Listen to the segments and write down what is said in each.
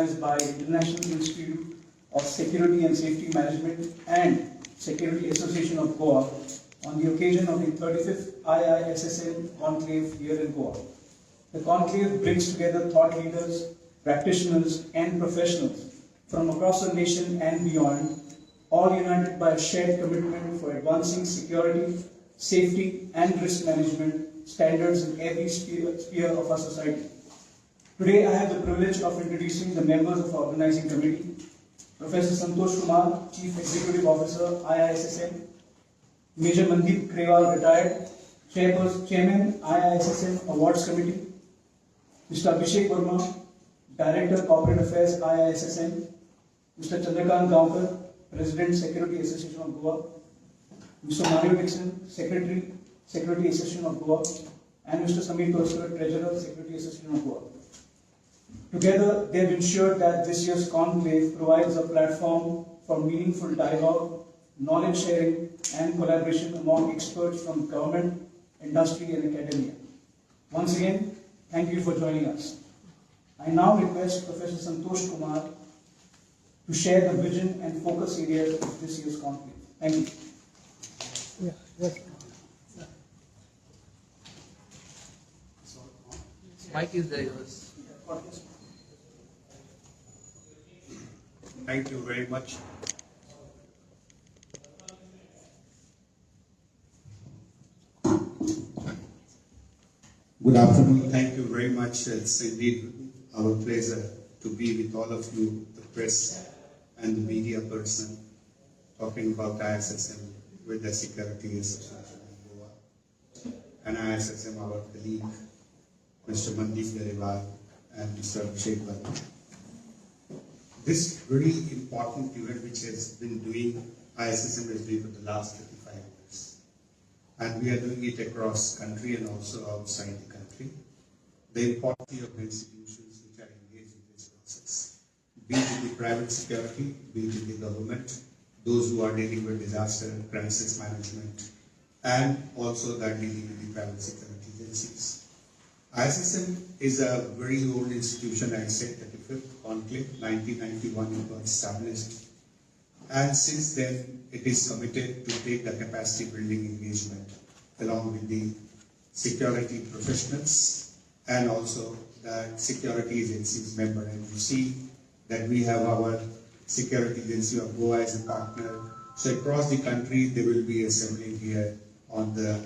organized by International Institute of Security and Safety Management and Security Association of Goa on the occasion of the 35th IISSM conclave here in Goa. The conclave brings together thought leaders, practitioners and professionals from across the nation and beyond, all united by a shared commitment for advancing security, safety and risk management standards in every sphere of our society. Today I have the privilege of introducing the members of our organizing committee: Professor Santosh Kumar, Chief Executive Officer, IISSM; Major Mandeep Grewal, retired, Chairman, IISSM Awards Committee; Mr. Abhishek Verma, Director, Corporate Affairs, IISSM; Mr. Chandrakant Gaonkar, President, Security Association of Goa; Mr. Mario Dixon, Secretary, Security Association of Goa; and Mr. Samir Toskar, Treasurer, Security Association of Goa. Together, they have ensured that this year's conclave provides a platform for meaningful dialogue, knowledge sharing, and collaboration among experts from government, industry, and academia. Once again, thank you for joining us. I now request Professor Santosh Kumar to share the vision and focus areas of this year's conclave. Thank you. Mic is there, yours. Thank you very much. Good afternoon. Thank you very much. It's indeed our pleasure to be with all of you, the press and the media person, talking about IISSM with the Security Association of Goa and IISSM, our colleague, Mr. Mandeep Grewal and Mr. Abhishek Verma. This very important event which has been doing, IISSM has been for the last 35 years. And we are doing it across country and also outside the country. The importance of the institutions which are engaged in this process, be it in the private security, be it in the government, those who are dealing with disaster, crisis management, and also that dealing with the private security agencies. IISSM is a very old institution, I said, 35th conclave, 1991 it was established. And since then, it is committed to take the capacity building engagement along with the security professionals and also the security agencies member. And you see that we have our Security Agency of Goa as a partner. So across the country, they will be assembling here on the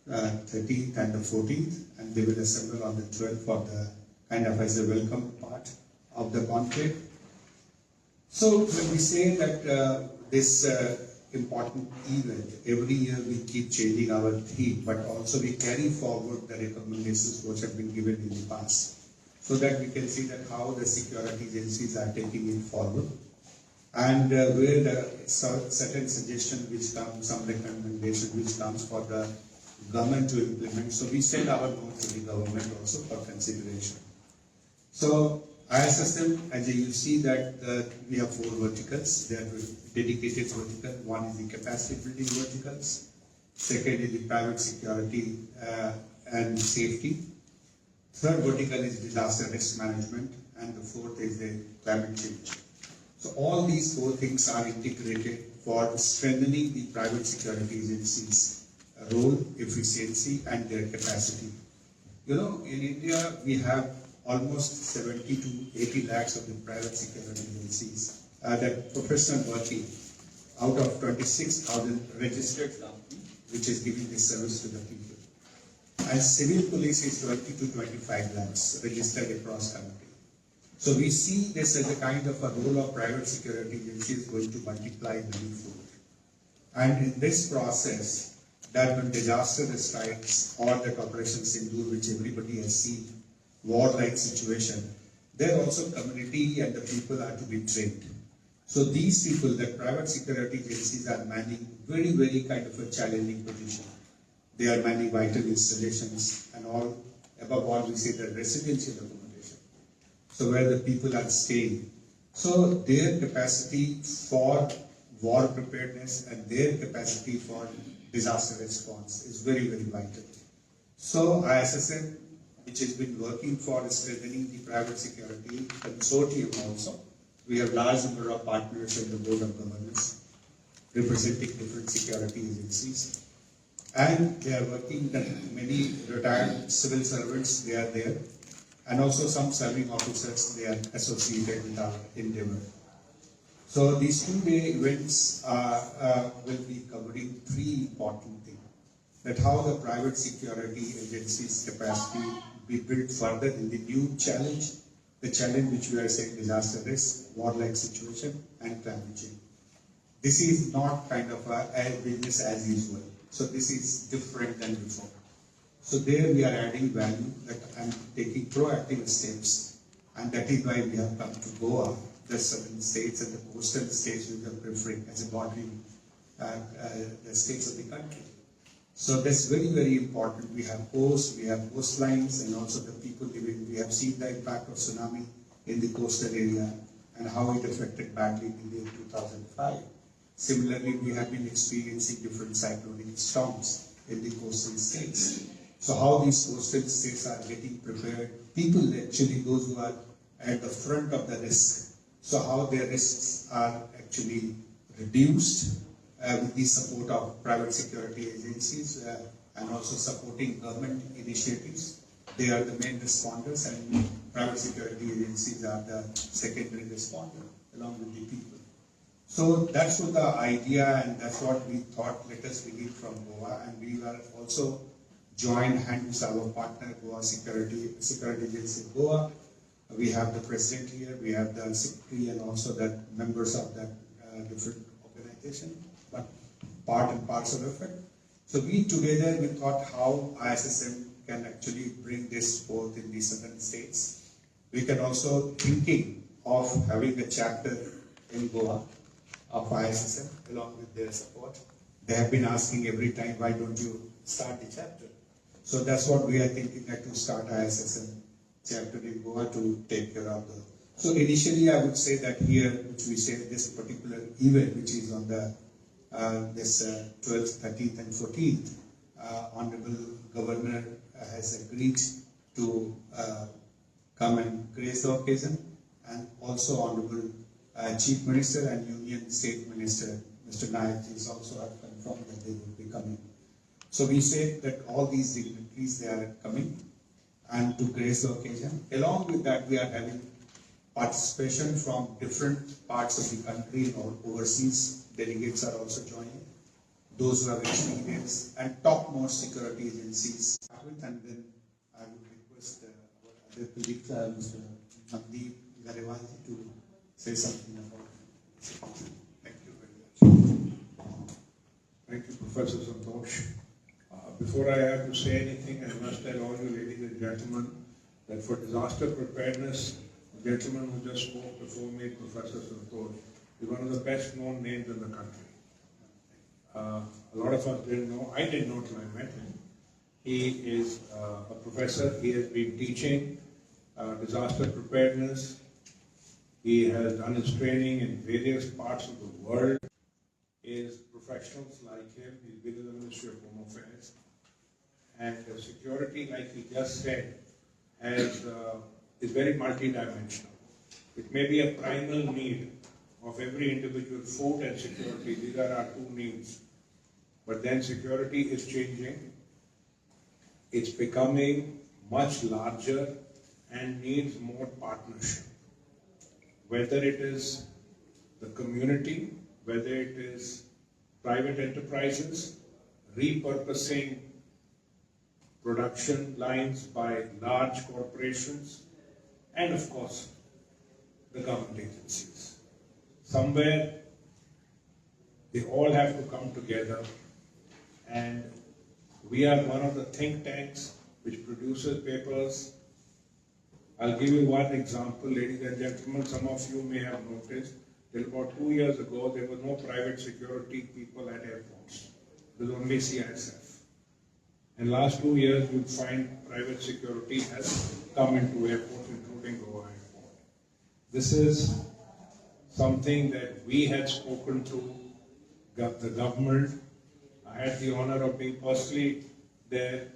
13th and the 14th, and they will assemble on the 12th for the kind of as a welcome part of the conclave. So when we say that this important event, every year we keep changing our theme, but also we carry forward the recommendations which have been given in the past, so that we can see that how the security agencies are taking it forward, and where the certain suggestion which comes, some recommendation which comes for the government to implement. So we send our note to the government also for consideration. So IISSM, as you see that we have 4 verticals. They are dedicated vertical. One is the capacity building verticals. Second is the private security and safety. Third vertical is disaster risk management, and the fourth is the climate change. So all these 4 things are integrated for strengthening the private security agencies' role, efficiency, and their capacity. You know, in India, we have almost 70 to 80 lakhs of the private security agencies that professional working out of 26,000 registered company, which is giving this service to the people. And civil police is 20 to 25 lakhs registered across country. So we see this as a kind of a role of private security agencies going to multiply manifold. And in this process, that when disaster strikes or that Operation Sindoor, which everybody has seen, war-like situation, there also community and the people are to be trained. So these people, the private security agencies, are manning very, very kind of a challenging position. They are manning vital installations and all, above all we say the residential accommodation. So where the people are staying. So their capacity for war preparedness and their capacity for disaster response is very, very vital. So IISSM which has been working for strengthening the private security consortium also. We have large number of partners in the Board of Governors representing different security agencies. And they are working, many retired civil servants, they are there. And also some serving officers, they are associated with our endeavor. So these 2-day events will be covering 3 important things. That how the private security agencies' capacity be built further in the new challenge, the challenge which we are saying disaster risk, warlike situation, and climate change. This is not kind of a business as usual. So this is different than before. So there we are adding value, that I'm taking proactive steps, and that is why we have come to Goa, the southern states and the coastal states we are preferring as a bordering the states of the country. So that's very, very important. We have coasts, we have coastlines, and also the people living. We have seen the impact of tsunami in the coastal area and how it affected badly in the year 2005. Similarly, we have been experiencing different cyclonic storms in the coastal states. So how these coastal states are getting prepared, people actually, those who are at the front of the risk, so how their risks are actually reduced with the support of private security agencies and also supporting government initiatives. They are the main responders, and private security agencies are the secondary responder along with the people. So that's what the idea, and that's what we thought, let us begin from Goa, and we are also joined hands with our partner, Goa Security Agency of Goa. We have the president here, we have the secretary, and also the members of that different organization, but part and parcel of it. So we together, we thought how IISSM can actually bring this forth in the southern states. We can also thinking of having a chapter in Goa of IISSM along with their support. They have been asking every time, why don't you start the chapter? So that's what we are thinking, that to start IISSM chapter in Goa to take care of the. So initially I would say that here, which we say this particular event, which is on the this 12th, 13th and 14th, Honorable Governor has agreed to come and grace the occasion, and also Honorable Chief Minister and Union State Minister, Mr. Nayak is also have confirmed that they will be coming. So we say that all these dignitaries, they are coming and to grace the occasion. Along with that, we are having participation from different parts of the country and overseas. Delegates are also joining, those who have experience and top-most security agencies. And then I would request our other colleague, Mr. Navdeep Garewal, to say something about it. Thank you very much. Thank you, Professor Santosh. Before I have to say anything, I must tell all you ladies and gentlemen that for disaster preparedness, the gentleman who just spoke before me, Professor Santosh, is one of the best known names in the country. A lot of us didn't know. I didn't know till I met him. He is a professor. He has been teaching disaster preparedness. He has done his training in various parts of the world. Is professionals like him. He's been in the Ministry of Home Affairs. And security, like he just said, is very multidimensional. It may be a primal need of every individual. Food and security, these are our 2 needs. But then security is changing. It's becoming much larger and needs more partnership. Whether it is the community, whether it is private enterprises, repurposing production lines by large corporations, and of course, the government agencies. Somewhere, they all have to come together, and we are one of the think tanks which produces papers. I'll give you one example, ladies and gentlemen. Some of you may have noticed that about 2 years ago, there were no private security people at airports. There was only CISF. In the last 2 years, you'll find private security has come into airports, including Goa Airport. This is something that we had spoken to the government. I had the honor of being personally there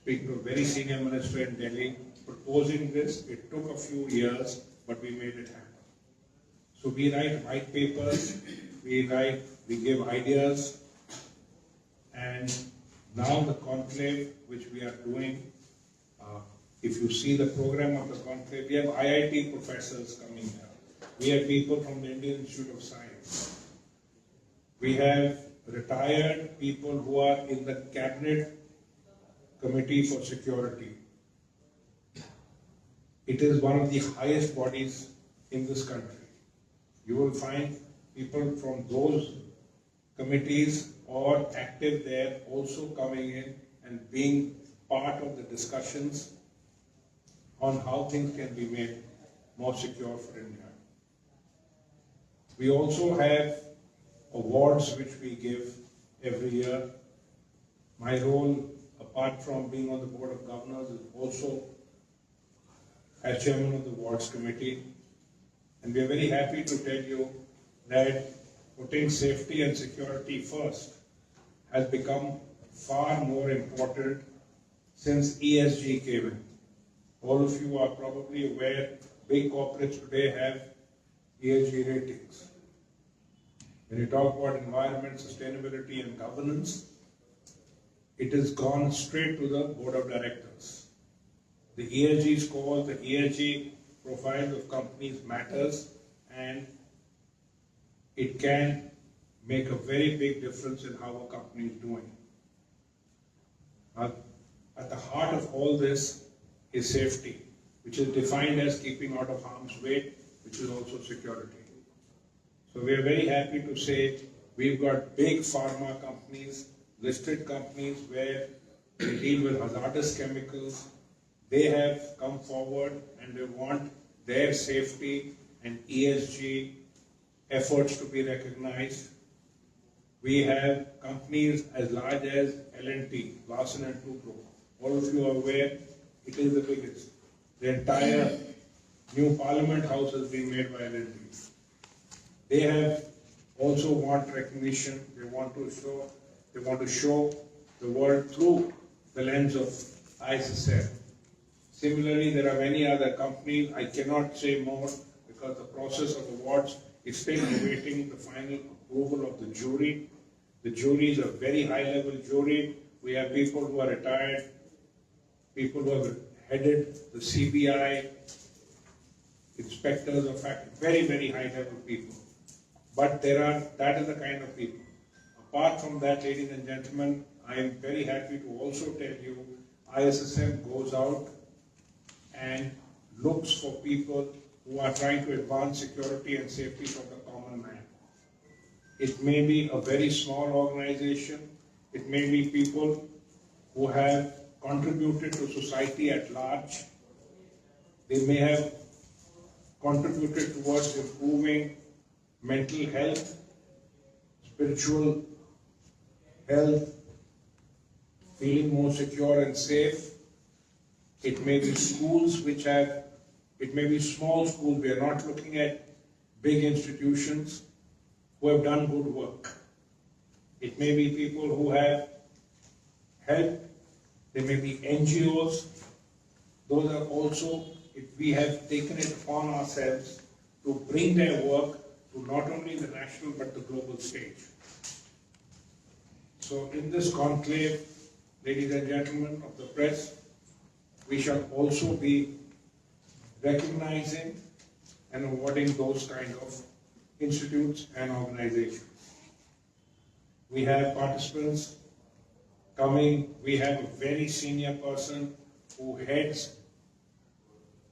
speaking to a very senior minister in Delhi, proposing this. It took a few years, but we made it happen. So we write white papers, we give ideas, and now the conclave which we are doing, if you see the program of the conclave, we have IIT professors coming here. We have people from the Indian Institute of Science. We have retired people who are in the cabinet committee for security. It is one of the highest bodies in this country. You will find people from those committees or active there also coming in and being part of the discussions on how things can be made more secure for India. We also have awards which we give every year. My role, apart from being on the Board of Governors, is also as Chairman of the Awards Committee. And we are very happy to tell you that putting safety and security first has become far more important since ESG came in. All of you are probably aware big corporates today have ESG ratings. When you talk about environment, sustainability and governance, it has gone straight to the board of directors. The ESG score, the ESG profile of companies matters, and it can make a very big difference in how a company is doing. At the heart of all this is safety, which is defined as keeping out of harm's way, which is also security. So we are very happy to say we've got big pharma companies, listed companies where they deal with hazardous chemicals. They have come forward and they want their safety and ESG efforts to be recognized. We have companies as large as L&T, Larsen & Toubro. All of you are aware, it is the biggest. The entire new Parliament House has been made by L&T. They have also want recognition. They want to show the world through the lens of IISSM. Similarly, there are many other companies. I cannot say more because the process of awards is still awaiting the final approval of the jury. The jury is a very high-level jury. We have people who are retired, people who have headed the CBI, inspectors of fact, very, very high-level people. But that is the kind of people. Apart from that, ladies and gentlemen, I am very happy to also tell you IISSM goes out and looks for people who are trying to advance security and safety for the common man. It may be a very small organization. It may be people who have contributed to society at large. They may have contributed towards improving mental health, spiritual health, feeling more secure and safe. It may be schools it may be small schools. We are not looking at big institutions who have done good work. It may be people who have helped. There may be NGOs. Those are also, we have taken it upon ourselves to bring their work to not only the national but the global stage. So in this conclave, ladies and gentlemen of the press, we shall also be recognizing and awarding those kind of institutes and organizations. We have participants coming. We have a very senior person who heads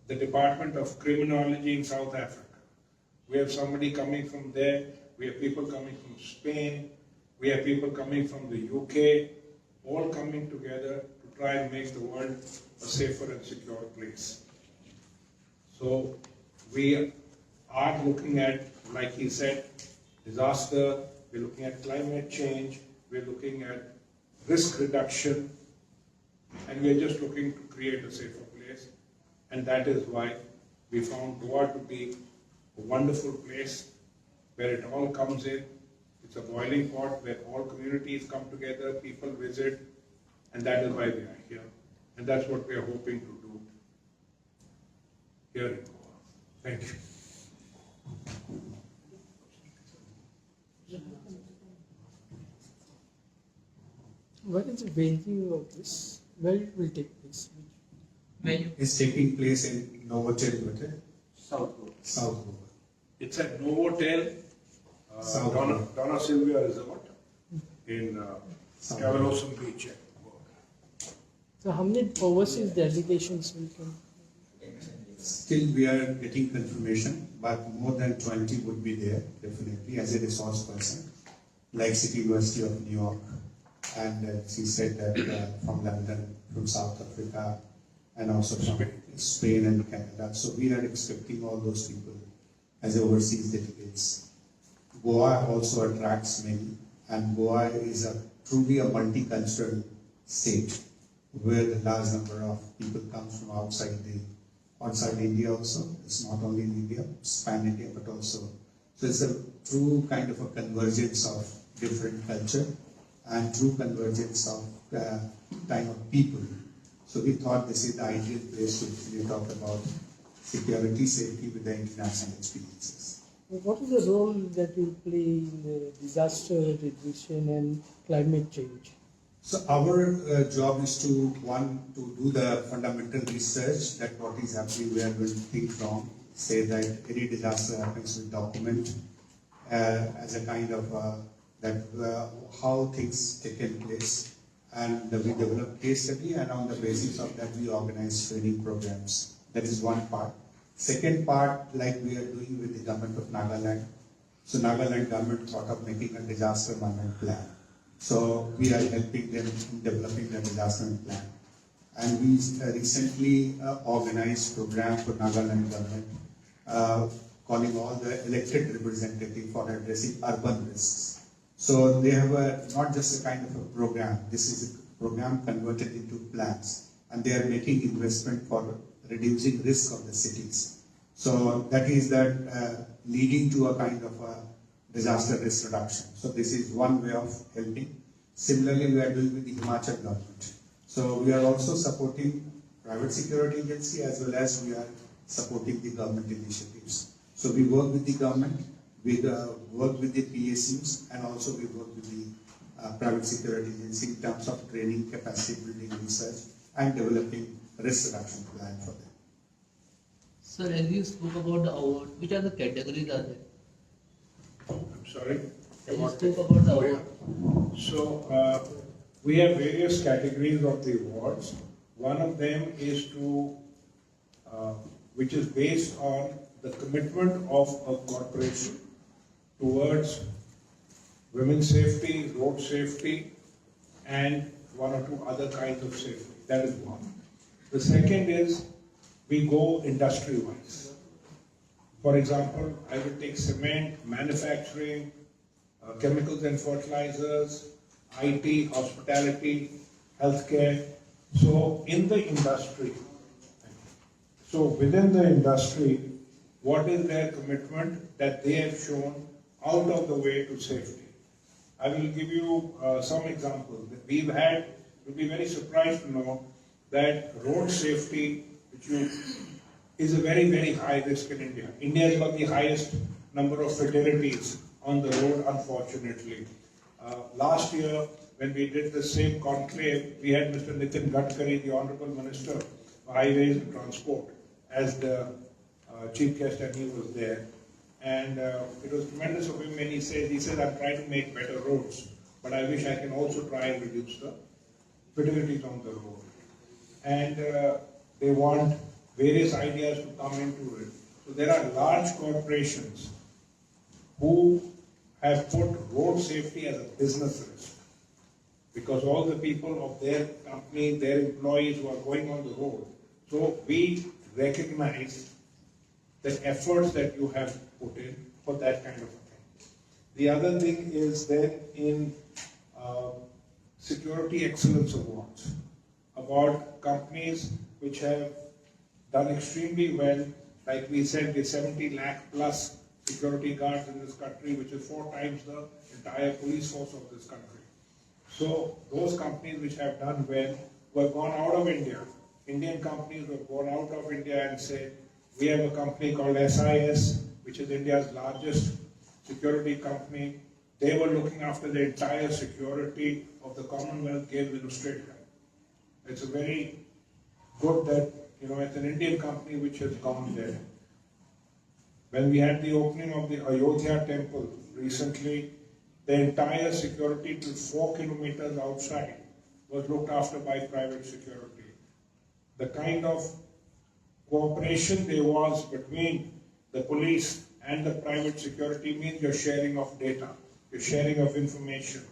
the Department of Criminology in South Africa. We have somebody coming from there. We have people coming from Spain. We have people coming from the UK, all coming together to try and make the world a safer and secure place. So we are looking at, like he said, disaster. We're looking at climate change. We're looking at risk reduction. And we're just looking to create a safer place. And that is why we found Goa to be a wonderful place where it all comes in. It's a boiling pot where all communities come together, people visit, and that is why we are here. And that's what we are hoping to do here in Goa. Thank you. What is the venue of this? Where it will take place? Venue. It's taking place in Novotel Limited, South Goa. South Goa. It's at Novotel, South Donna Sylvia Resort in South Cavalosum Beach. So how many overseas delegations will come? Still we are getting confirmation, but more than 20 would be there, definitely, as a resource person, like City University of New York. And she said that from London, from South Africa, and also from Spain and Canada. So we are expecting all those people as overseas delegates. Goa also attracts many, and Goa is truly a multicultural state where the large number of people come from outside India also. It's not only in India, it's pan-India, but also. So it's a true kind of a convergence of different culture and true convergence of time of people. So we thought this is the ideal place to really talk about security, safety with the international experiences. What is the role that you play in the disaster reduction and climate change? So our job is to do the fundamental research that what is happening, where will think from, say that any disaster happens, we document as a kind of how things taken place, and we develop case study, and on the basis of that we organize training programs. That is one part. Second part, like we are doing with the government of Nagaland. So Nagaland government thought of making a disaster management plan. So we are helping them in developing the disaster management plan. And we recently organized program for Nagaland government, calling all the elected representatives for addressing urban risks. So they have not just a kind of a program, this is a program converted into plans, and they are making investment for reducing risk of the cities. So that is leading to a kind of a disaster risk reduction. So this is one way of helping. Similarly, we are doing with the Himachal government. So we are also supporting private security agency as well as we are supporting the government initiatives. So we work with the government, we work with the PSUs, and also we work with the private security agency in terms of training, capacity building, research, and developing risk reduction plan for them. Sir, as you spoke about the award, which are the categories are there? I'm sorry? As you spoke about the award. So we have various categories of the awards. One of them is which is based on the commitment of a corporation towards women's safety, road safety, and one or two other kinds of safety. That is one. The second is we go industry-wise. For example, I will take cement, manufacturing, chemicals and fertilizers, IT, hospitality, healthcare. So in the industry, within the industry, what is their commitment that they have shown out of the way to safety? I will give you some examples. You'll be very surprised to know that road safety, is a very, very high risk in India. India has got the highest number of fatalities on the road, unfortunately. Last year, when we did the same conclave, we had Mr. Nitin Gadkari, the Honorable Minister for Highways and Transport, as the chief guest, and he was there. And it was tremendous of him when he said, I'm trying to make better roads, but I wish I can also try and reduce the fatalities on the road. And they want various ideas to come into it. So there are large corporations who have put road safety as a business risk, because all the people of their company, their employees who are going on the road. So we recognize the efforts that you have put in for that kind of a thing. The other thing is then in Security Excellence Awards, about companies which have done extremely well. Like we said, the 70 lakh plus security guards in this country, which is 4 times the entire police force of this country. So those companies which have done well who have gone out of India, Indian companies who have gone out of India and say, we have a company called SIS, which is India's largest security company. They were looking after the entire security of the Commonwealth Games in Australia. It's a very good that, it's an Indian company which has gone there. When we had the opening of the Ayodhya temple recently, the entire security till 4 kilometers outside was looked after by private security. The kind of cooperation there was between the police and the private security means your sharing of data, your sharing of information,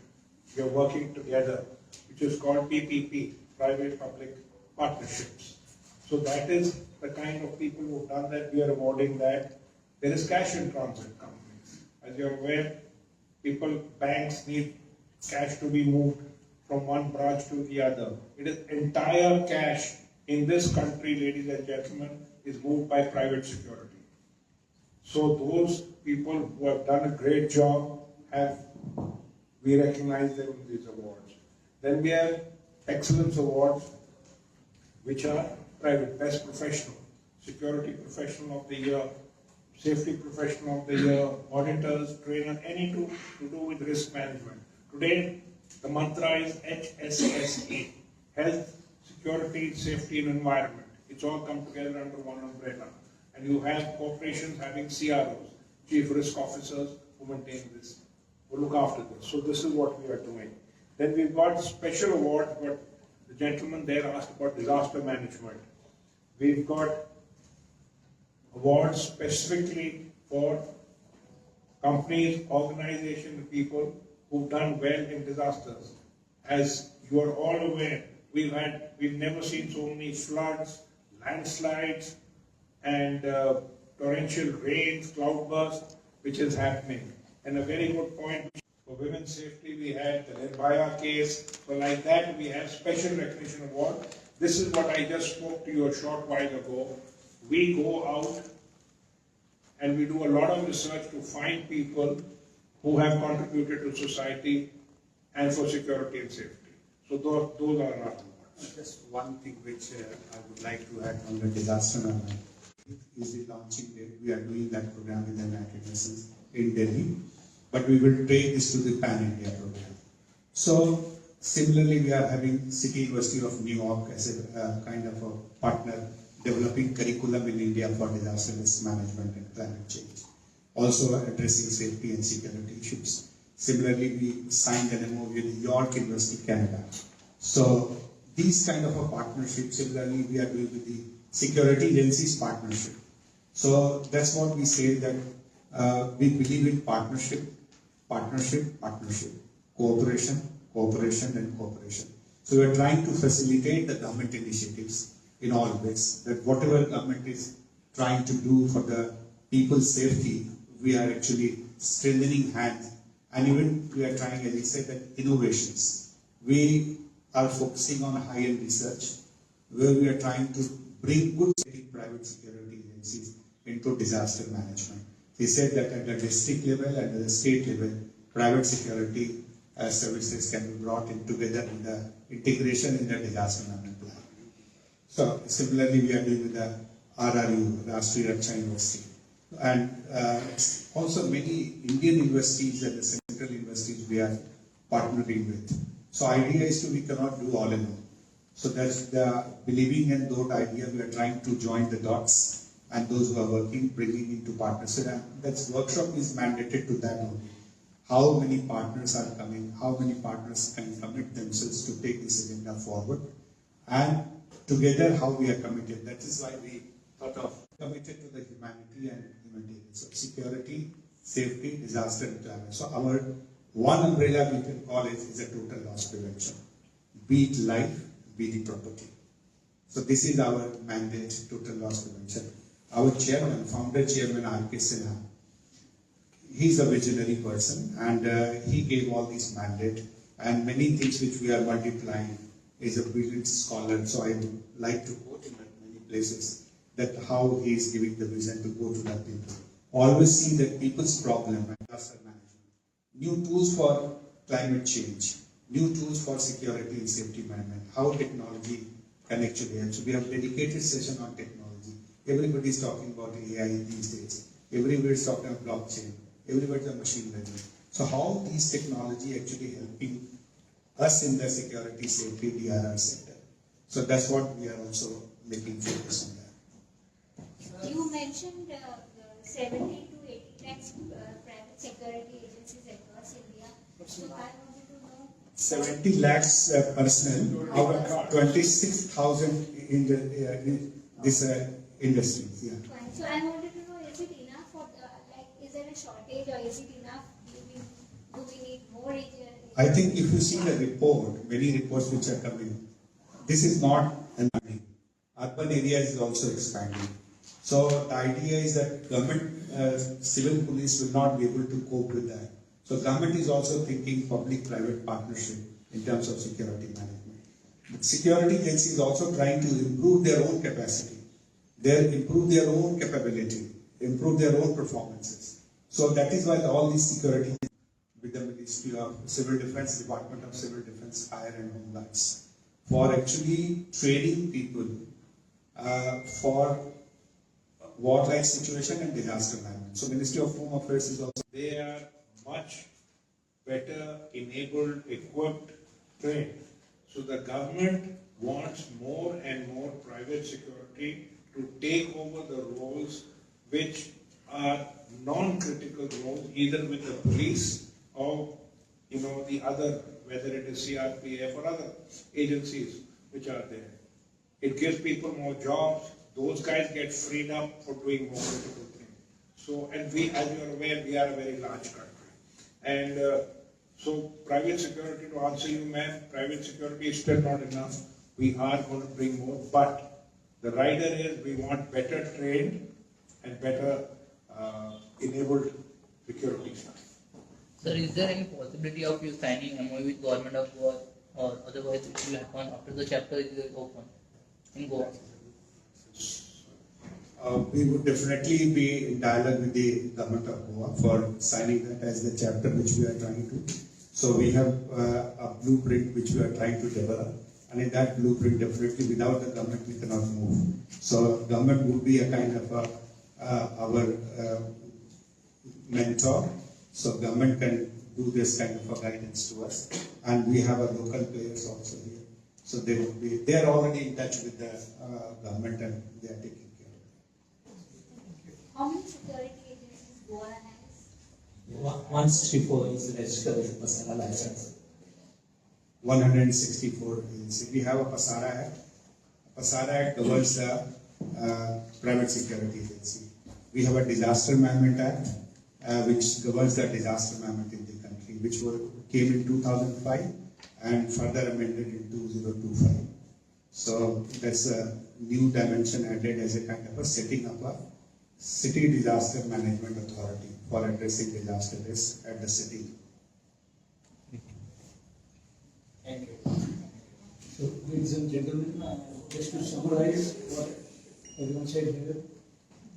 you're working together, which is called PPP, private-public partnerships. So that is the kind of people who have done that. We are awarding that. There is cash in transit companies. As you're aware, banks need cash to be moved from one branch to the other. It is entire cash in this country, ladies and gentlemen, is moved by private security. So those people who have done a great job we recognize them with these awards. Then we have excellence awards, which are private, best professional, security professional of the year, safety professional of the year, auditors, trainer, any to do with risk management. Today, the mantra is HSSE, health, security, safety and environment. It's all come together under one umbrella. And you have corporations having CROs, chief risk officers, who maintain this, who look after this. So this is what we are doing. Then we've got special awards, but the gentleman there asked about disaster management. We've got awards specifically for companies, organizations, people who've done well in disasters. As you are all aware, we've never seen so many floods, landslides, and torrential rains, cloudbursts, which is happening. And a very good point for women's safety, we had the Nirbhaya case. So like that, we have special recognition award. This is what I just spoke to you a short while ago. We go out and we do a lot of research to find people who have contributed to society and for security and safety. So those are our awards. Just one thing which I would like to add on the disaster management is the launching day. We are doing that program in the United Nations in Delhi, but we will take this to the Pan-India program. So similarly, we are having City University of New York as a kind of a partner developing curriculum in India for disaster risk management and climate change. Also addressing safety and security issues. Similarly, we signed an MOU with York University, Canada. So these kind of a partnership, similarly, we are doing with the security agencies partnership. So that's what we say, that we believe in partnership, cooperation, and cooperation. So we are trying to facilitate the government initiatives in all ways, that whatever government is trying to do for the people's safety, we are actually strengthening hands. And even we are trying, as I said, that innovations. We are focusing on high-end research, where we are trying to bring good private security agencies into disaster management. They said that at the district level and at the state level, private security services can be brought in together in the integration in the disaster management plan. So similarly, we are doing with the RRU, Rashtriya Raksha University, and also many Indian universities and the central universities we are partnering with. So idea is we cannot do all alone. So that's the believing in that idea. We are trying to join the dots, and those who are working, bringing into partnership. And that workshop is mandated to that only. How many partners are coming? How many partners can commit themselves to take this agenda forward? And together, how we are committed. That is why we thought of committed to the humanity and humanitarian. So security, safety, disaster and climate. So our one umbrella we can call it is a total loss prevention. Be it life, be the property. So this is our mandate, total loss prevention. Our chairman, founder chairman R.K. Sinha, he's a visionary person, and he gave all this mandate, and many things which we are multiplying. He's a brilliant scholar, so I would like to quote him at many places, that how he is giving the vision to go to the people. Always see that people's problem and disaster management. New tools for climate change, new tools for security and safety management, how technology can actually help. So we have dedicated session on technology. Everybody is talking about AI these days. Everybody is talking about blockchain. Everybody is machine learning. So how these technology actually helping us in the security, safety, DRR sector. So that's what we are also making focus on that. You mentioned 70 to 80 lakhs private security agencies across India. So I wanted to know 70 lakhs personnel out of 26,000 in this industries. Yeah. fine. So I wanted to know, is it enough for is there a shortage or is it enough? Do we need more agents? I think if you see the report, many reports which are coming, this is not expanding. Urban areas is also expanding. So the idea is that government, civil police will not be able to cope with that. So government is also thinking public-private partnership in terms of security management. But security agencies also trying to improve their own capacity, improve their own capability, improve their own performances. So that is why all these security with the Ministry of Civil Defense, Department of Civil Defense, Fire and Homelands, for actually training people for war-like situation and disaster management. So Ministry of Home Affairs is also. They are much better enabled, equipped, trained. So the government wants more and more private security to take over the roles which are non-critical roles, either with the police or the other, whether it is CRPF or other agencies which are there. It gives people more jobs. Those guys get freed up for doing more critical things. So, and we, as you are aware, we are a very large country. And so private security, to answer you, ma'am, private security is still not enough. We are going to bring more, but the rider is we want better trained and better enabled security staff. Sir, is there any possibility of you signing MOU with government of Goa, or otherwise it will happen after the chapter is open in Goa? We would definitely be in dialogue with the government of Goa for signing that as the chapter which we are trying to. So we have a blueprint which we are trying to develop, and in that blueprint, definitely without the government we cannot move. So government would be a kind of our mentor. So government can do this kind of a guidance to us, and we have a local players also here. So they are already in touch with the government and they are taking care of it. How many security agencies Goa has? 164 is registered with personal license. 164 agencies. We have a PASARA Act. PASARA Act governs the private security agency. We have a Disaster Management Act, which governs the disaster management in the country, which came in 2005 and further amended in 2025. So that's a new dimension added as a kind of a setting up a city disaster management authority for addressing disaster risk at the city. Thank you. So, ladies and gentlemen, just to summarize what everyone said here,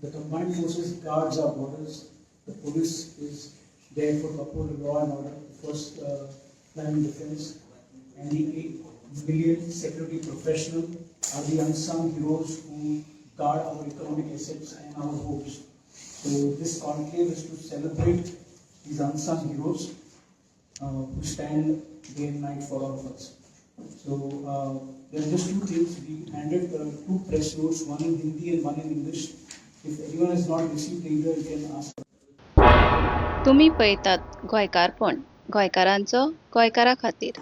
the combined forces guards our borders. The police is there for uphold law and order, first line of defense, and the 8 million security professionals are the unsung heroes who guard our economic assets and our hopes. So this conclave is to celebrate these unsung heroes who stand day and night for all of us. So there are just two things. We handed 2 press notes, one in Hindi and one in English. If anyone has not received either, you can ask. तुम्ही पळयतात गोंयकारपण गोंयकारांचो गोंयकारा खातीर.